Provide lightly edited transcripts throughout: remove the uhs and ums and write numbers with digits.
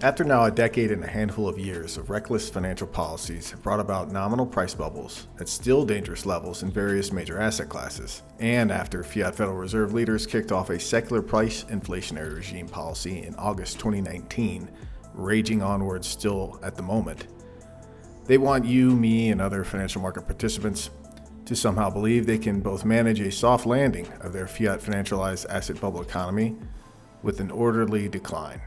After now a decade and a handful of years of reckless financial policies have brought about nominal price bubbles at still dangerous levels in various major asset classes, and after Fiat Federal Reserve leaders kicked off a secular price inflationary regime policy in August 2019, raging onwards still at the moment, they want you, me, and other financial market participants to somehow believe they can both manage a soft landing of their fiat financialized asset bubble economy with an orderly decline.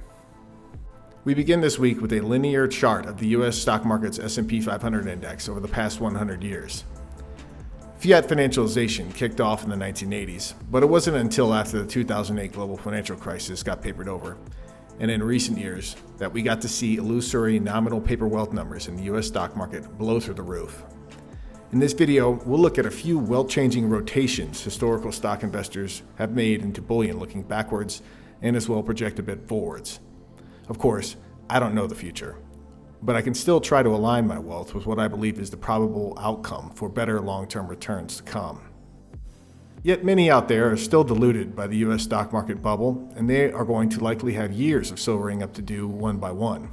We begin this week with a linear chart of the U.S. stock market's S&P 500 index over the past 100 years. Fiat financialization kicked off in the 1980s, but it wasn't until after the 2008 global financial crisis got papered over, and in recent years, that we got to see illusory nominal paper wealth numbers in the U.S. stock market blow through the roof. In this video, we'll look at a few wealth-changing rotations historical stock investors have made into bullion looking backwards and as well project a bit forwards. Of course, I don't know the future, but I can still try to align my wealth with what I believe is the probable outcome for better long-term returns to come. Yet many out there are still deluded by the U.S. stock market bubble, and they are going to likely have years of sobering up to do one by one.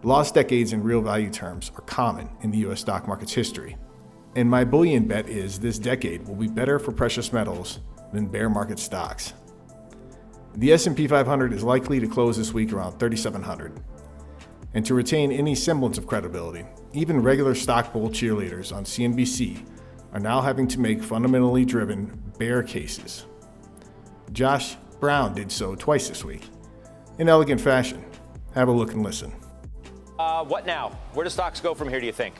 Lost decades in real value terms are common in the U.S. stock market's history, and my bullion bet is this decade will be better for precious metals than bear market stocks. The S&P 500 is likely to close this week around 3,700. And to retain any semblance of credibility, even regular stock bull cheerleaders on CNBC are now having to make fundamentally driven bear cases. Josh Brown did so twice this week, in elegant fashion. Have a look and listen. What now? Where do stocks go from here, do you think?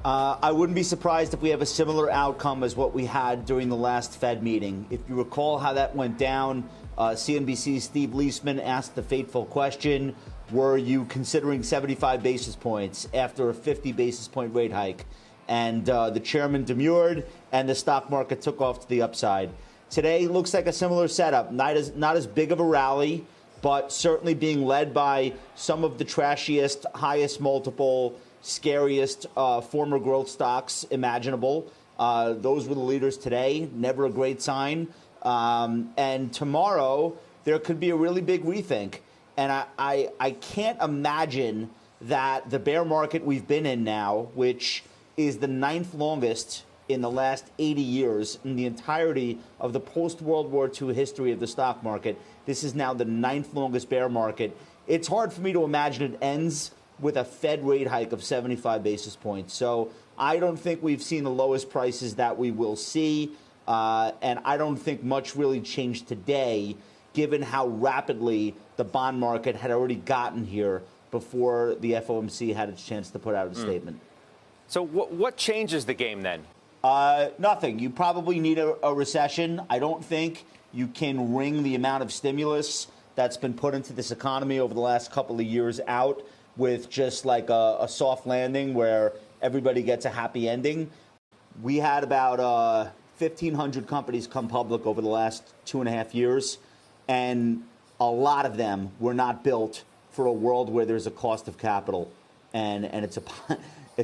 I wouldn't be surprised if we have a similar outcome as what we had during the last Fed meeting. If you recall how that went down, CNBC's Steve Leisman asked the fateful question, were you considering 75 basis points after a 50 basis point rate hike? And the chairman demurred, and the stock market took off to the upside. Today looks like a similar setup, not as big of a rally, but certainly being led by some of the trashiest, highest multiple, scariest former growth stocks imaginable. Those were the leaders today, never a great sign. And tomorrow, there could be a really big rethink. And I can't imagine that the bear market we've been in now, which is the 9th longest in the last 80 years in the entirety of the post-World War II history of the stock market, this is now the 9th longest bear market. It's hard for me to imagine it ends with a Fed rate hike of 75 basis points. So I don't think we've seen the lowest prices that we will see. And I don't think much really changed today, given how rapidly the bond market had already gotten here before the FOMC had its chance to put out a statement. So what changes the game then? Nothing. You probably need a recession. I don't think you can wring the amount of stimulus that's been put into this economy over the last couple of years out with just like a soft landing where everybody gets a happy ending. We had about 1,500 companies come public over the last 2.5 years, and a lot of them were not built for a world where there's a cost of capital, and it's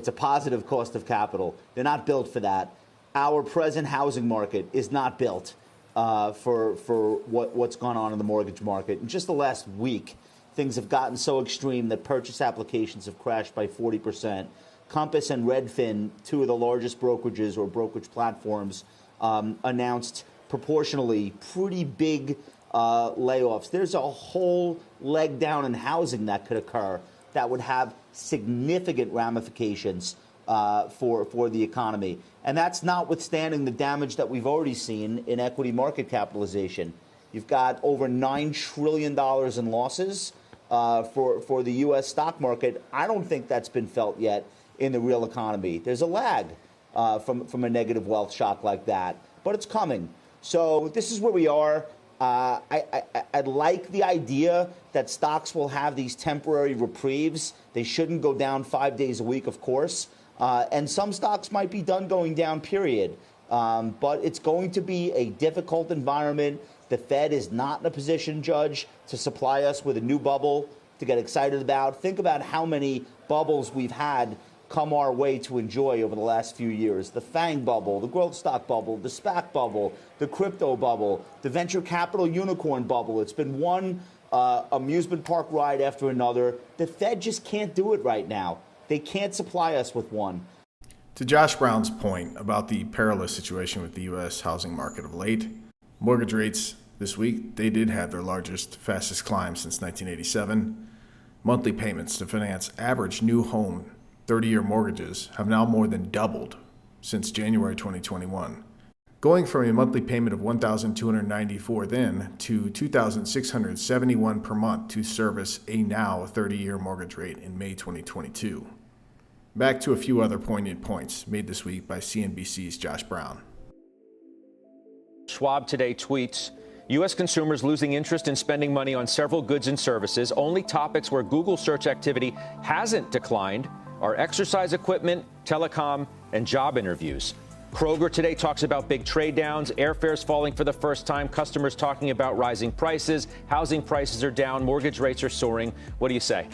a positive cost of capital. They're not built for that. Our present housing market is not built for what's gone on in the mortgage market. In just the last week, things have gotten so extreme that purchase applications have crashed by 40%. Compass and Redfin, two of the largest brokerages or brokerage platforms, announced proportionally pretty big layoffs. There's a whole leg down in housing that could occur that would have significant ramifications for the economy. And that's notwithstanding the damage that we've already seen in equity market capitalization. You've got over $9 trillion in losses for the U.S. stock market. I don't think that's been felt yet in the real economy. There's a lag from a negative wealth shock like that, but it's coming. So this is where we are. I like the idea that stocks will have these temporary reprieves. They shouldn't go down 5 days a week, of course. And some stocks might be done going down, period. But it's going to be a difficult environment. The Fed is not in a position, Judge, to supply us with a new bubble to get excited about. Think about how many bubbles we've had come our way to enjoy over the last few years. The FANG bubble, the growth stock bubble, the SPAC bubble, the crypto bubble, the venture capital unicorn bubble. It's been one amusement park ride after another. The Fed just can't do it right now. They can't supply us with one. To Josh Brown's point about the perilous situation with the U.S. housing market of late, mortgage rates this week, they did have their largest, fastest climb since 1987. Monthly payments to finance average new home 30-year mortgages have now more than doubled since January 2021, going from a monthly payment of $1,294 then to $2,671 per month to service a now 30-year mortgage rate in May 2022. Back to a few other poignant points made this week by CNBC's Josh Brown. Schwab today tweets, U.S. consumers losing interest in spending money on several goods and services. Only topics where Google search activity hasn't declined are exercise equipment, telecom, and job interviews. Kroger today talks about big trade downs, airfares falling for the first time, customers talking about rising prices, housing prices are down, mortgage rates are soaring. What do you say?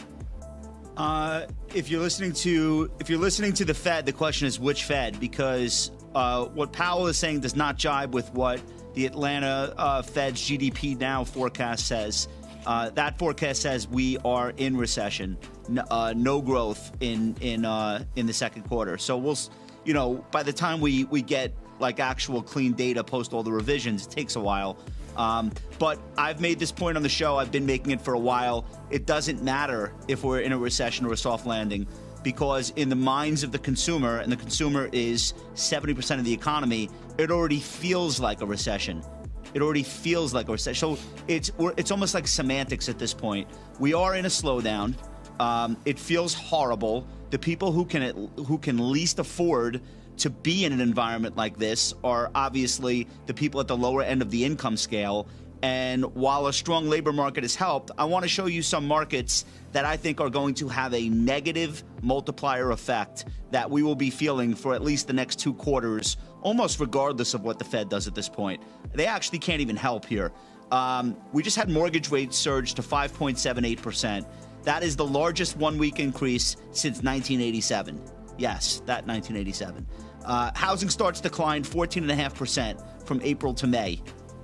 If you're listening to the Fed, the question is which Fed? Because what Powell is saying does not jibe with what the Atlanta Fed's GDP Now forecast says. That forecast says we are in recession, no growth in the second quarter. So we'll, by the time we get like actual clean data post all the revisions, it takes a while. But I've made this point on the show. I've been making it for a while. It doesn't matter if we're in a recession or a soft landing, because in the minds of the consumer, and the consumer is 70% of the economy, it already feels like a recession. It already feels like a recession. So it's almost like semantics at this point. We are in a slowdown. It feels horrible. The people who can least afford to be in an environment like this are obviously the people at the lower end of the income scale. And while a strong labor market has helped, I want to show you some markets that I think are going to have a negative multiplier effect that we will be feeling for at least the next 2 quarters, almost regardless of what the Fed does at this point. They actually can't even help here. We just had mortgage rates surge to 5.78%. That is the largest 1-week increase since 1987. Yes, that 1987. Housing starts declined 14.5% from April to May.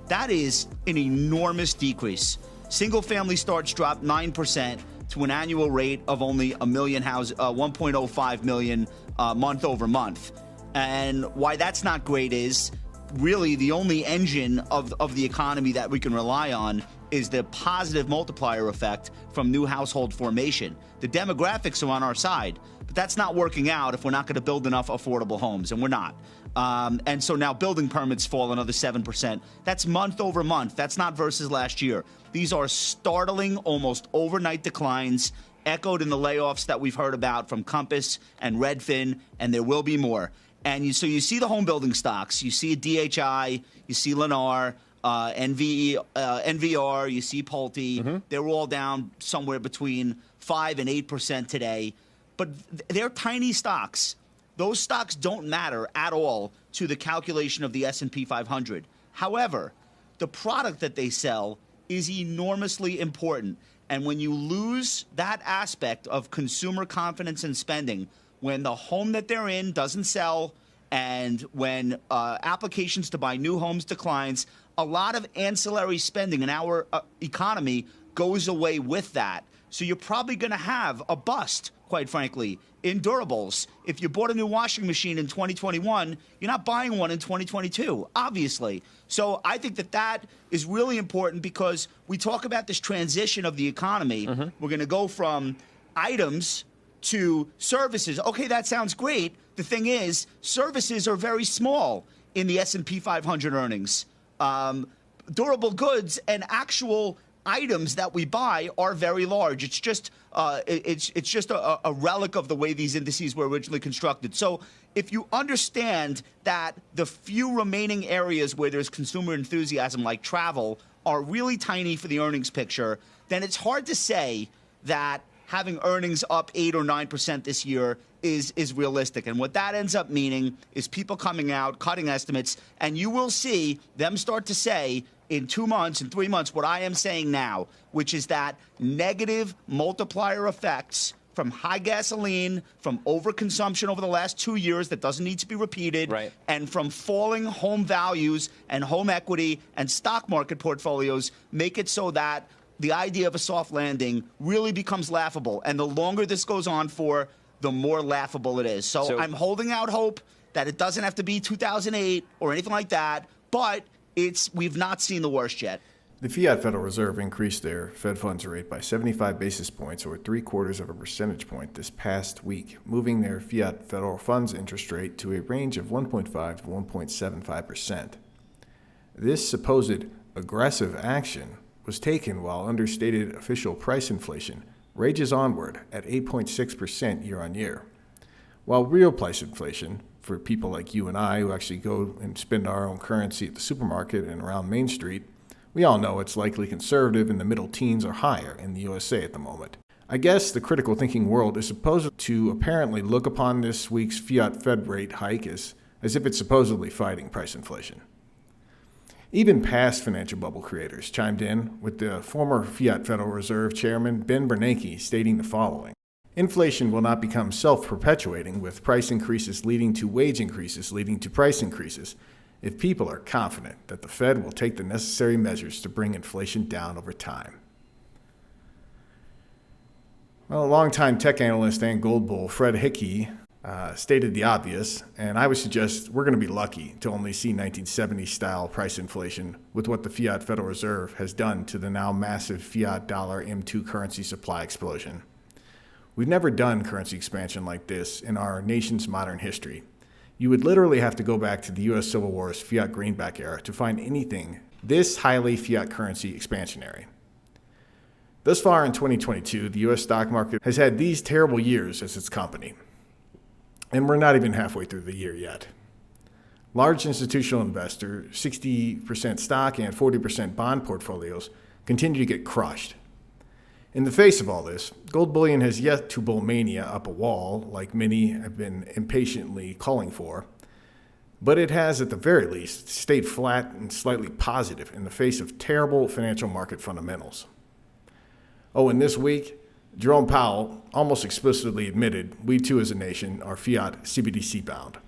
That is an enormous decrease. Single-family starts dropped 9% to an annual rate of only 1.05 million month over month. And why that's not great is really the only engine of the economy that we can rely on is the positive multiplier effect from new household formation. The demographics are on our side, but that's not working out if we're not going to build enough affordable homes, and we're not. And so now building permits fall another 7%. That's month over month. That's not versus last year. These are startling, almost overnight declines, echoed in the layoffs that we've heard about from Compass and Redfin, and there will be more. And so you see the home building stocks. You see DHI, you see Lennar, NVR, you see Pulte. Mm-hmm. They're all down somewhere between 5 and 8% today. But they're tiny stocks. Those stocks don't matter at all to the calculation of the S&P 500. However, the product that they sell is enormously important. And when you lose that aspect of consumer confidence and spending, when the home that they're in doesn't sell, and when applications to buy new homes declines, a lot of ancillary spending in our economy goes away with that. So you're probably going to have a bust, quite frankly, in durables. If you bought a new washing machine in 2021, you're not buying one in 2022, obviously. So I think that is really important because we talk about this transition of the economy. Mm-hmm. We're going to go from items to services. Okay, that sounds great. The thing is, services are very small in the S&P 500 earnings. Durable goods and actual items that we buy are very large. It's just a relic of the way these indices were originally constructed. So if you understand that the few remaining areas where there's consumer enthusiasm, like travel, are really tiny for the earnings picture, then it's hard to say that having earnings up 8 or 9% this year is realistic. And what that ends up meaning is people coming out, cutting estimates, and you will see them start to say in 2 months, in 3 months, what I am saying now, which is that negative multiplier effects from high gasoline, from overconsumption over the last 2 years that doesn't need to be repeated, right, and from falling home values and home equity and stock market portfolios make it so that the idea of a soft landing really becomes laughable. And the longer this goes on for, the more laughable it is. So I'm holding out hope that it doesn't have to be 2008 or anything like that, but we've not seen the worst yet. The Fiat Federal Reserve increased their Fed funds rate by 75 basis points, or 0.75 of a percentage point, this past week, moving their Fiat Federal funds interest rate to a range of 1.5 to 1.75%. This supposed aggressive action was taken while understated official price inflation rages onward at 8.6% year on year, while real price inflation, for people like you and I who actually go and spend our own currency at the supermarket and around Main Street, we all know it's likely conservative in the middle teens or higher in the USA at the moment. I guess the critical thinking world is supposed to apparently look upon this week's Fiat Fed rate hike as if it's supposedly fighting price inflation. Even past financial bubble creators chimed in, with the former Fiat Federal Reserve Chairman Ben Bernanke stating the following: "Inflation will not become self-perpetuating, with price increases leading to wage increases leading to price increases, if people are confident that the Fed will take the necessary measures to bring inflation down over time." Well, longtime tech analyst and gold bull Fred Hickey stated the obvious, and I would suggest we're going to be lucky to only see 1970s-style price inflation with what the Fiat Federal Reserve has done to the now massive fiat dollar M2 currency supply explosion. We've never done currency expansion like this in our nation's modern history. You would literally have to go back to the U.S. Civil War's fiat greenback era to find anything this highly fiat currency expansionary. Thus far in 2022, the U.S. stock market has had these terrible years as its company. And we're not even halfway through the year yet. Large institutional investors, 60% stock and 40% bond portfolios, continue to get crushed. In the face of all this, gold bullion has yet to bull mania up a wall, like many have been impatiently calling for, but it has at the very least stayed flat and slightly positive in the face of terrible financial market fundamentals. Oh, and this week, Jerome Powell almost explicitly admitted we too as a nation are fiat CBDC bound.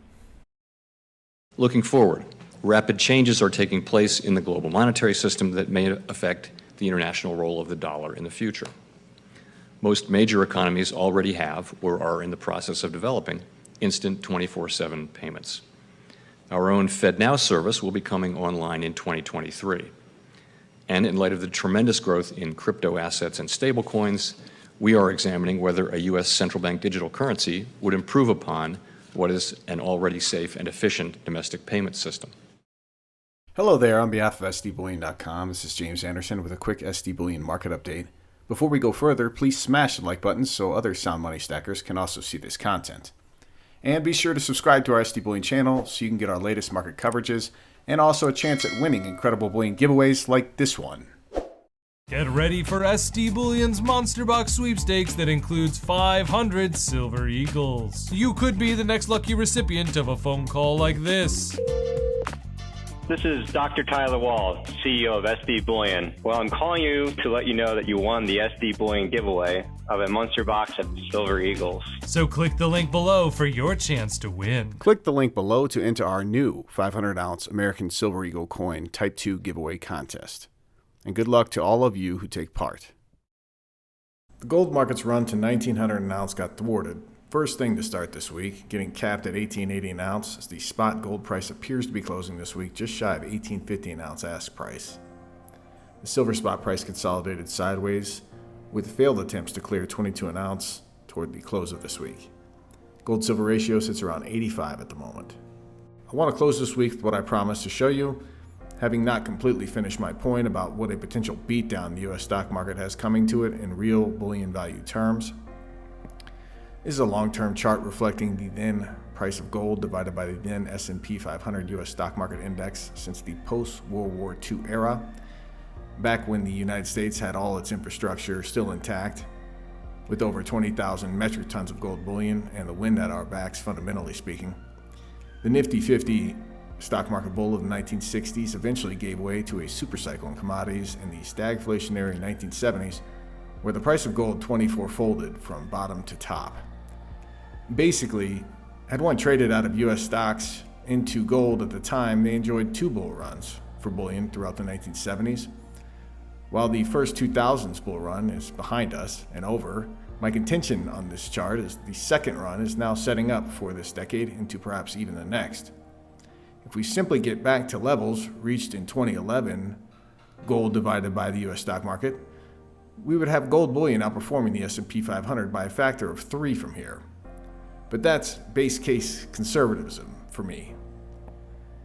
Looking forward, rapid changes are taking place in the global monetary system that may affect the international role of the dollar in the future. Most major economies already have or are in the process of developing instant 24/7 payments. Our own FedNow service will be coming online in 2023. And in light of the tremendous growth in crypto assets and stablecoins, we are examining whether a U.S. central bank digital currency would improve upon what is an already safe and efficient domestic payment system. Hello there, on behalf of SDBullion.com, this is James Anderson with a quick SD Bullion market update. Before we go further, please smash the like button so other sound money stackers can also see this content. And be sure to subscribe to our SD Bullion channel so you can get our latest market coverages and also a chance at winning incredible bullion giveaways like this one. Get ready for SD Bullion's Monster Box sweepstakes that includes 500 Silver Eagles. You could be the next lucky recipient of a phone call like this. This is Dr. Tyler Wall, CEO of SD Bullion. Well, I'm calling you to let you know that you won the SD Bullion giveaway of a Monster Box of Silver Eagles. So click the link below for your chance to win. Click the link below to enter our new 500-ounce American Silver Eagle coin Type 2 giveaway contest. And good luck to all of you who take part. The gold market's run to $1,900 an ounce got thwarted. First thing to start this week, getting capped at $1,880 an ounce, as the spot gold price appears to be closing this week just shy of $1,850 an ounce ask price. The silver spot price consolidated sideways, with failed attempts to clear 22 an ounce toward the close of this week. Gold-silver ratio sits around 85 at the moment. I want to close this week with what I promised to show you, having not completely finished my point about what a potential beatdown the U.S. stock market has coming to it in real bullion value terms. This is a long-term chart reflecting the then price of gold divided by the then S&P 500 U.S. stock market index since the post-World War II era, back when the United States had all its infrastructure still intact, with over 20,000 metric tons of gold bullion and the wind at our backs, fundamentally speaking. The Nifty 50 stock market bull of the 1960s eventually gave way to a supercycle in commodities in the stagflationary 1970s, where the price of gold 24-folded from bottom to top. Basically, had one traded out of U.S. stocks into gold at the time, they enjoyed two bull runs for bullion throughout the 1970s. While the first 2000s bull run is behind us and over, my contention on this chart is the second run is now setting up for this decade into perhaps even the next. If we simply get back to levels reached in 2011, gold divided by the US stock market, we would have gold bullion outperforming the S&P 500 by a factor of 3 from here. But that's base case conservatism for me.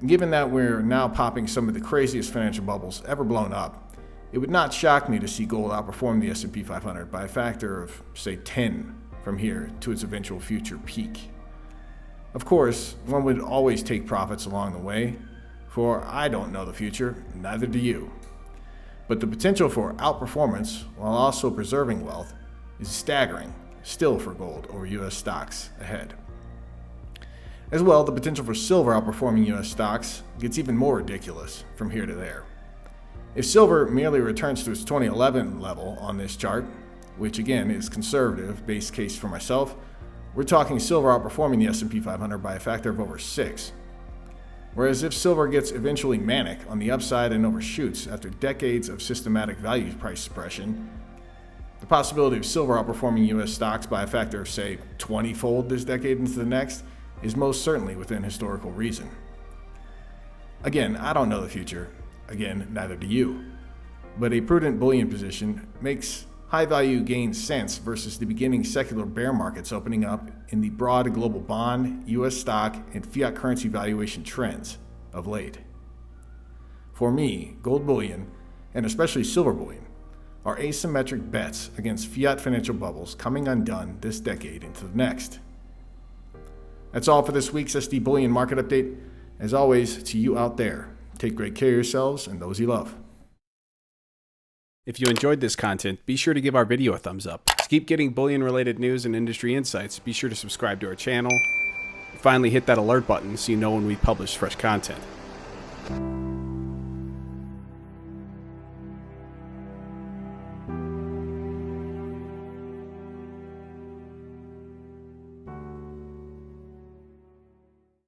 Given that we're now popping some of the craziest financial bubbles ever blown up, it would not shock me to see gold outperform the S&P 500 by a factor of, say, 10 from here to its eventual future peak. Of course, one would always take profits along the way, for I don't know the future, neither do you. But the potential for outperformance while also preserving wealth is staggering, still for gold over US stocks ahead. As well, the potential for silver outperforming US stocks gets even more ridiculous from here to there. If silver merely returns to its 2011 level on this chart, which again is conservative, base case for myself, we're talking silver outperforming the S&P 500 by a factor of over 6. Whereas if silver gets eventually manic on the upside and overshoots after decades of systematic value price suppression, the possibility of silver outperforming US stocks by a factor of, say, 20-fold this decade into the next is most certainly within historical reason. Again, I don't know the future. Again, neither do you. But a prudent bullion position makes high-value gains sense versus the beginning secular bear markets opening up in the broad global bond, US stock, and fiat currency valuation trends of late. For me, gold bullion, and especially silver bullion, are asymmetric bets against fiat financial bubbles coming undone this decade into the next. That's all for this week's SD Bullion Market Update. As always, to you out there, take great care of yourselves and those you love. If you enjoyed this content, be sure to give our video a thumbs up. To keep getting bullion-related news and industry insights, be sure to subscribe to our channel. And finally, hit that alert button so you know when we publish fresh content.